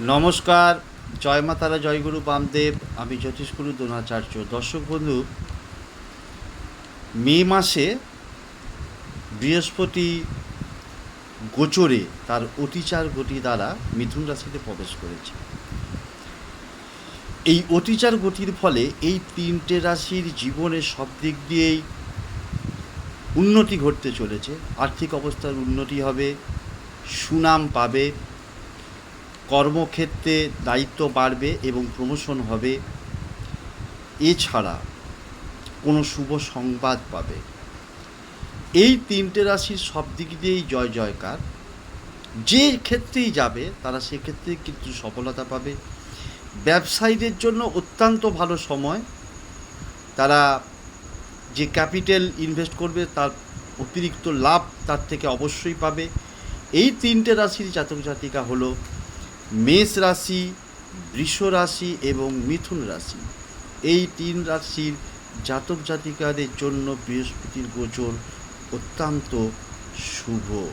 নমস্কার, জয় মা তারা, জয়গুরু বামদেব। আমি জ্যোতিষগুরু দ্রোণাচার্য। দর্শক বন্ধু, মে মাসে বৃহস্পতি গোচরে তার অতিচার গতি দ্বারা মিথুন রাশিতে প্রবেশ করেছে। এই অতিচার গতির ফলে এই তিনটে রাশির জীবনের সব দিক দিয়েই উন্নতি ঘটতে চলেছে। আর্থিক অবস্থার উন্নতি হবে, সুনাম পাবে, কর্মক্ষেত্রে দায়িত্ব বাড়বে এবং প্রমোশন হবে। এছাড়া কোনো শুভ সংবাদ পাবে। এই তিনটে রাশির সব দিক দিয়েই জয় জয়কার। যে ক্ষেত্রেই যাবে তারা সেক্ষেত্রে কিন্তু সফলতা পাবে। ব্যবসায়ীদের জন্য অত্যন্ত ভালো সময়। তারা যে ক্যাপিটাল ইনভেস্ট করবে তার অতিরিক্ত লাভ তার থেকে অবশ্যই পাবে। এই তিনটে রাশির জাতক জাতিকা হলো মেষ রাশি, বৃষ রাশি এবং মিথুন রাশি। এই তিন রাশির জাতক জাতিকাদের জন্য বৃহস্পতির গোচর অত্যন্ত শুভ।